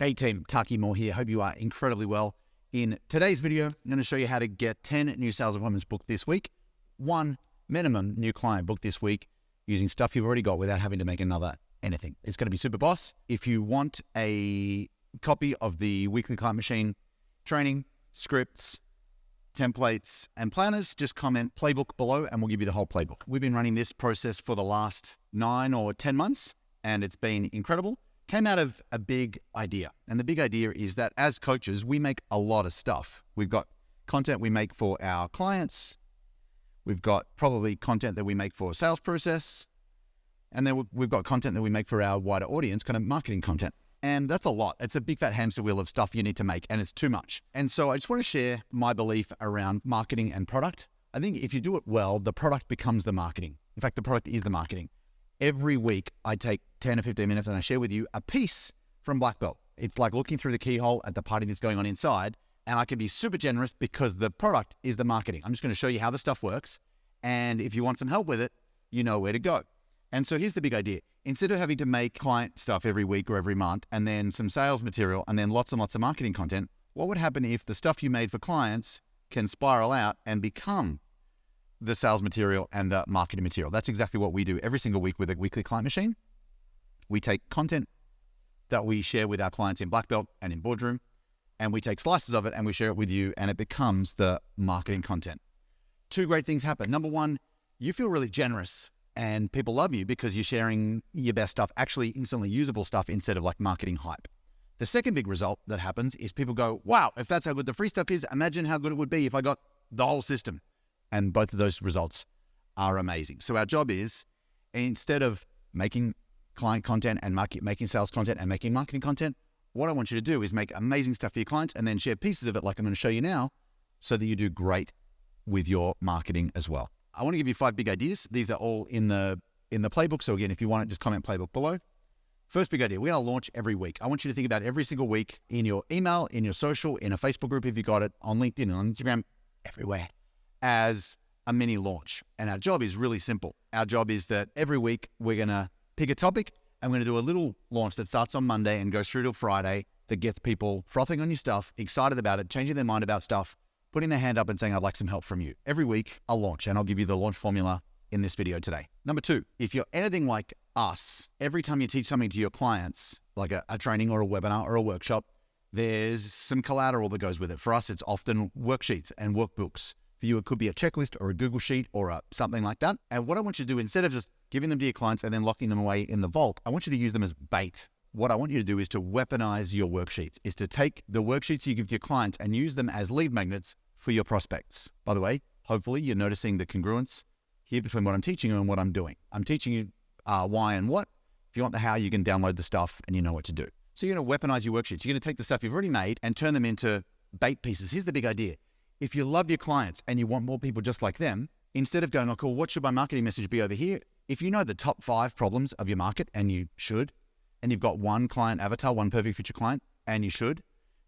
Hey team, Taki here. Hope you are incredibly well. In today's video, I'm going to show you how to get 10 new sales appointments booked this week, 1 minimum new client booked this week using stuff you've already got without having to make another anything. It's going to be super boss. If you want a copy of the weekly client machine training, scripts, templates, and planners, just comment playbook below and we'll give you the whole playbook. We've been running this process for the last 9 or 10 months and it's been incredible. Came out of a big idea. And the big idea is that as coaches, we make a lot of stuff. We've got content we make for our clients. We've got probably content that we make for a sales process. And then we've got content that we make for our wider audience, kind of marketing content. And that's a lot. It's a big fat hamster wheel of stuff you need to make, and it's too much. And so I just want to share my belief around marketing and product. I think if you do it well, the product becomes the marketing. In fact, the product is the marketing. Every week, I take 10 or 15 minutes and I share with you a piece from Black Belt. It's like looking through the keyhole at the party that's going on inside, and I can be super generous because the product is the marketing. I'm just going to show you how the stuff works, and if you want some help with it, you know where to go. And so here's the big idea. Instead of having to make client stuff every week or every month, and then some sales material, and then lots and lots of marketing content, what would happen if the stuff you made for clients can spiral out and become the sales material and the marketing material? That's exactly what we do every single week with a weekly client machine. We take content that we share with our clients in Black Belt and in Boardroom, and we take slices of it and we share it with you, and it becomes the marketing content. 2 great things happen. Number 1, you feel really generous and people love you because you're sharing your best stuff, actually instantly usable stuff instead of like marketing hype. The second big result that happens is people go, wow, if that's how good the free stuff is, imagine how good it would be if I got the whole system. And both of those results are amazing. So our job is, instead of making client content and making sales content and making marketing content, what I want you to do is make amazing stuff for your clients and then share pieces of it like I'm going to show you now so that you do great with your marketing as well. I want to give you 5 big ideas. These are all in the playbook. So again, if you want it, just comment playbook below. First big idea, we're going to launch every week. I want you to think about every single week in your email, in your social, in a Facebook group if you got it, on LinkedIn, on Instagram, everywhere, as a mini launch. And our job is really simple. Our job is that every week we're going to pick a topic and we're going to do a little launch that starts on Monday and goes through till Friday that gets people frothing on your stuff, excited about it, changing their mind about stuff, putting their hand up and saying, I'd like some help from you. Every week I'll launch, and I'll give you the launch formula in this video today. Number 2, if you're anything like us, every time you teach something to your clients, like a training or a webinar or a workshop, there's some collateral that goes with it. For us, it's often worksheets and workbooks. For you, it could be a checklist or a Google Sheet or something like that. And what I want you to do, instead of just giving them to your clients and then locking them away in the vault, I want you to use them as bait. What I want you to do is to weaponize your worksheets, is to take the worksheets you give to your clients and use them as lead magnets for your prospects. By the way, hopefully you're noticing the congruence here between what I'm teaching you and what I'm doing. I'm teaching you why and what. If you want the how, you can download the stuff and you know what to do. So you're going to weaponize your worksheets. You're going to take the stuff you've already made and turn them into bait pieces. Here's the big idea. If you love your clients and you want more people just like them, instead of going, oh cool, what should my marketing message be over here? If you know the top 5 problems of your market, and you should, and you've got one client avatar, one perfect future client, and you should,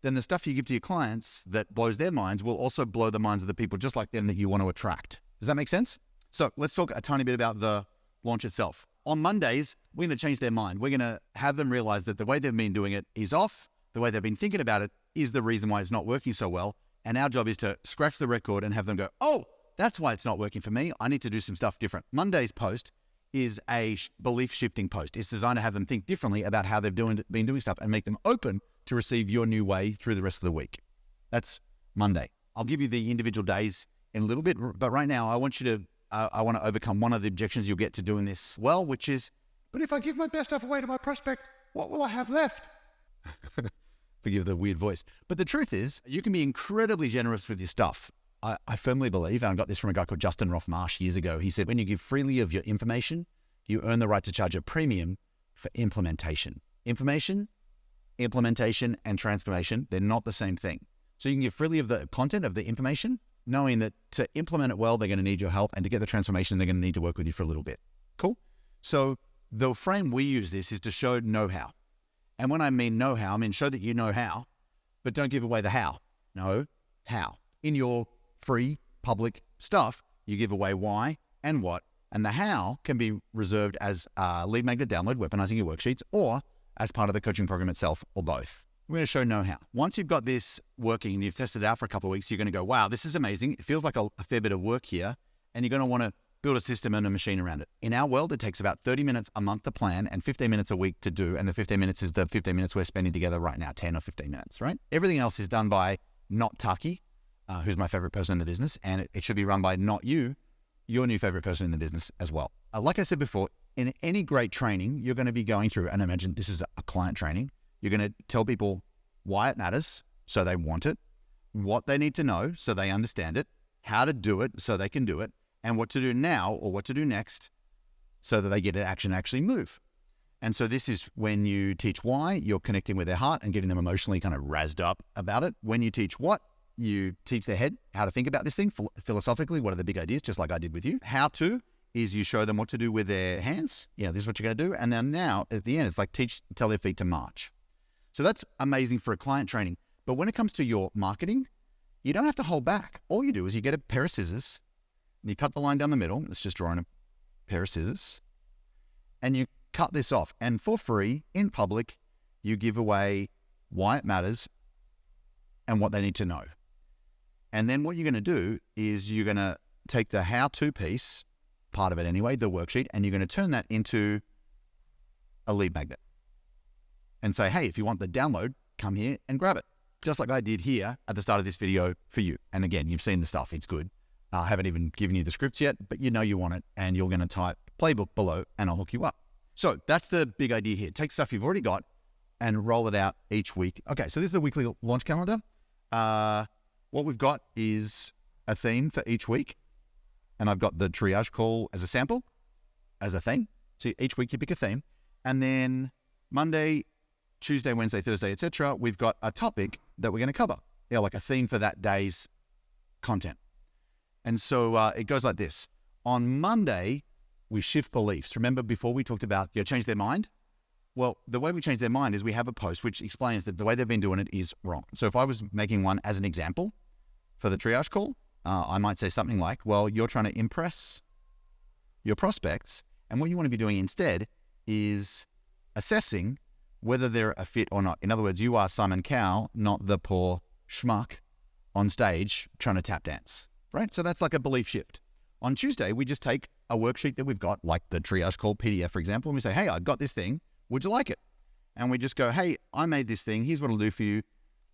then the stuff you give to your clients that blows their minds will also blow the minds of the people just like them that you want to attract. Does that make sense? So let's talk a tiny bit about the launch itself. On Mondays, we're going to change their mind. We're going to have them realize that the way they've been doing it is off. The way they've been thinking about it is the reason why it's not working so well. And our job is to scratch the record and have them go, oh, that's why it's not working for me. I need to do some stuff different. Monday's post is a belief shifting post. It's designed to have them think differently about how they've been doing stuff and make them open to receive your new way through the rest of the week. That's Monday. I'll give you the individual days in a little bit, but right now I want you to, I want to overcome one of the objections you'll get to doing this well, which is, but if I give my best stuff away to my prospect, what will I have left? Forgive the weird voice. But the truth is, you can be incredibly generous with your stuff. I firmly believe, and I got this from a guy called Justin Roth-Marsh years ago. He said, when you give freely of your information, you earn the right to charge a premium for implementation. Information, implementation, and transformation, they're not the same thing. So you can give freely of the content of the information, knowing that to implement it well, they're going to need your help, and to get the transformation, they're going to need to work with you for a little bit. Cool? So the frame we use this is to show know-how. And when I mean know-how, I mean show that you know how, but don't give away the how. No, how. In your free public stuff, you give away why and what, and the how can be reserved as a lead magnet download, weaponizing your worksheets, or as part of the coaching program itself, or both. we're going to show know-how. Once you've got this working and you've tested it out for a couple of weeks, you're going to go, wow, this is amazing. It feels like a fair bit of work here. And you're going to want to build a system and a machine around it. In our world, it takes about 30 minutes a month to plan and 15 minutes a week to do. And the 15 minutes is the 15 minutes we're spending together right now, 10 or 15 minutes, right? Everything else is done by not Taki, who's my favorite person in the business. And it should be run by not you, your new favorite person in the business as well. Like I said before, in any great training, you're going to be going through, and imagine this is a client training, you're going to tell people why it matters so they want it, what they need to know so they understand it, how to do it so they can do it, and what to do now or what to do next so that they get to action, actually move. And so this is when you teach why, you're connecting with their heart and getting them emotionally kind of razzed up about it. When you teach what, you teach their head how to think about this thing philosophically. What are the big ideas, just like I did with you? How to is you show them what to do with their hands. This is what you're going to do. And then now at the end, it's like tell their feet to march. So that's amazing for a client training. But when it comes to your marketing, you don't have to hold back. All you do is you get a pair of scissors, and you cut the line down the middle. Let's just draw in a pair of scissors. And you cut this off. And for free, in public, you give away why it matters and what they need to know. And then what you're going to do is you're going to take the how-to piece, part of it anyway, the worksheet, and you're going to turn that into a lead magnet. And say, hey, if you want the download, come here and grab it. Just like I did here at the start of this video for you. And again, you've seen the stuff, it's good. I haven't even given you the scripts yet, but you know you want it, and you're going to type playbook below and I'll hook you up. So that's the big idea here. Take stuff you've already got and roll it out each week. Okay, so this is the weekly launch calendar. What we've got is a theme for each week. And I've got the triage call as a sample, as a theme. So each week you pick a theme. And then Monday, Tuesday, Wednesday, Thursday, etc., we've got a topic that we're going to cover. Like a theme for that day's content. And so it goes like this. On Monday, we shift beliefs. Remember before we talked about change their mind? Well, the way we change their mind is we have a post which explains that the way they've been doing it is wrong. So if I was making one as an example for the triage call, I might say something like, well, you're trying to impress your prospects. And what you want to be doing instead is assessing whether they're a fit or not. In other words, you are Simon Cowell, not the poor schmuck on stage trying to tap dance, right? So that's like a belief shift. On Tuesday, we just take a worksheet that we've got, like the triage call PDF, for example, and we say, hey, I've got this thing. Would you like it? And we just go, hey, I made this thing. Here's what it'll do for you.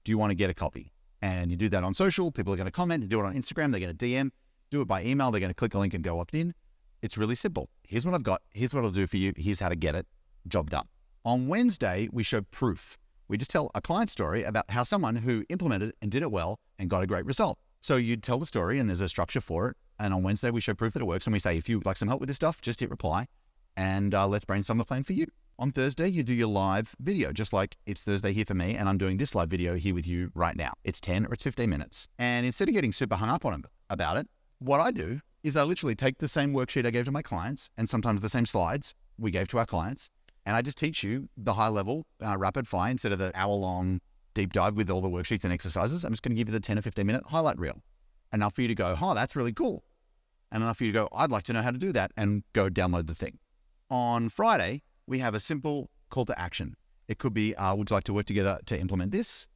Do you want to get a copy? And you do that on social. People are going to comment. You do it on Instagram. They're going to DM. Do it by email. They're going to click a link and go opt in. It's really simple. Here's what I've got. Here's what it'll do for you. Here's how to get it. Job done. On Wednesday, we show proof. We just tell a client story about how someone who implemented and did it well and got a great result. So you tell the story and there's a structure for it. And on Wednesday, we show proof that it works. And we say, if you'd like some help with this stuff, just hit reply and let's brainstorm a plan for you. On Thursday, you do your live video, just like it's Thursday here for me, and I'm doing this live video here with you right now. It's 10 or it's 15 minutes. And instead of getting super hung up on about it, what I do is I literally take the same worksheet I gave to my clients, and sometimes the same slides we gave to our clients, and I just teach you the high level, rapid fire, instead of the hour-long deep dive with all the worksheets and exercises. I'm just going to give you the 10 or 15-minute highlight reel. Enough for you to go, oh, that's really cool. And enough for you to go, I'd like to know how to do that, and go download the thing. On Friday, we have a simple call to action. It could be, would you like to work together to implement this?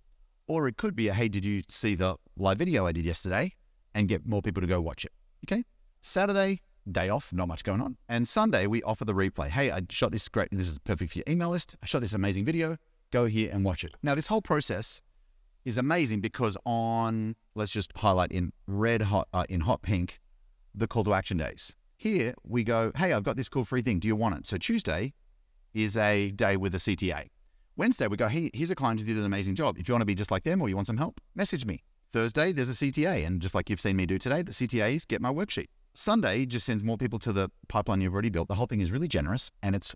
Or it could be, hey, did you see the live video I did yesterday? And get more people to go watch it. Okay. Saturday, day off, not much going on. And Sunday, we offer the replay. Hey, I shot this great, this is perfect for your email list. I shot this amazing video. Go here and watch it. Now, this whole process is amazing because on, let's just highlight in red hot, in hot pink, the call to action days. Here we go, hey, I've got this cool free thing. Do you want it? So Tuesday is a day with a CTA. Wednesday, we go, hey, here's a client who did an amazing job. If you want to be just like them or you want some help, message me. Thursday, there's a CTA. And just like you've seen me do today, the CTAs get my worksheet. Sunday just sends more people to the pipeline you've already built. The whole thing is really generous and it's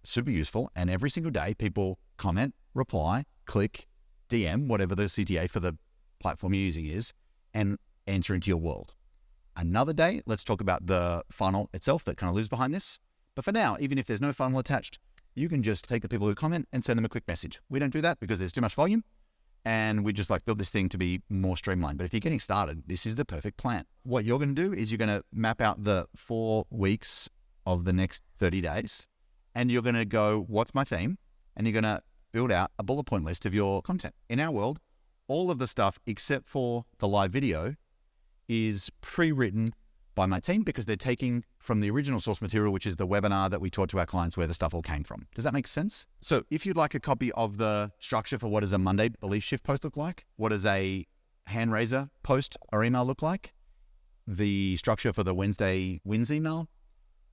super useful. And every single day, people comment, reply, click, DM, whatever the CTA for the platform you're using is, and enter into your world. Another day, let's talk about the funnel itself that kind of lives behind this. But for now, even if there's no funnel attached, you can just take the people who comment and send them a quick message. We don't do that because there's too much volume and we just like build this thing to be more streamlined. But if you're getting started, this is the perfect plan. What you're going to do is you're going to map out the 4 weeks of the next 30 days and you're going to go, what's my theme? And you're going to build out a bullet point list of your content. In our world, all of the stuff except for the live video is pre-written by my team because they're taking from the original source material, which is the webinar that we taught to our clients where the stuff all came from. Does that make sense? So if you'd like a copy of the structure for what does a Monday belief shift post look like, what does a hand raiser post or email look like, the structure for the Wednesday wins email,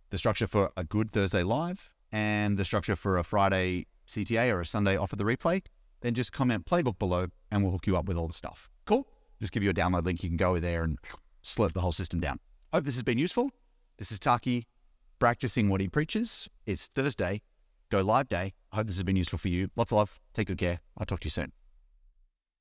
the structure for a good Thursday live, and the structure for a Friday CTA or a Sunday offer the replay, then just comment playbook below and we'll hook you up with all the stuff. Cool? Just give you a download link. You can go there and slurp the whole system down. Hope this has been useful. This is Taki practicing what he preaches. It's Thursday, go live day. I hope this has been useful for you. Lots of love. Take good care. I'll talk to you soon.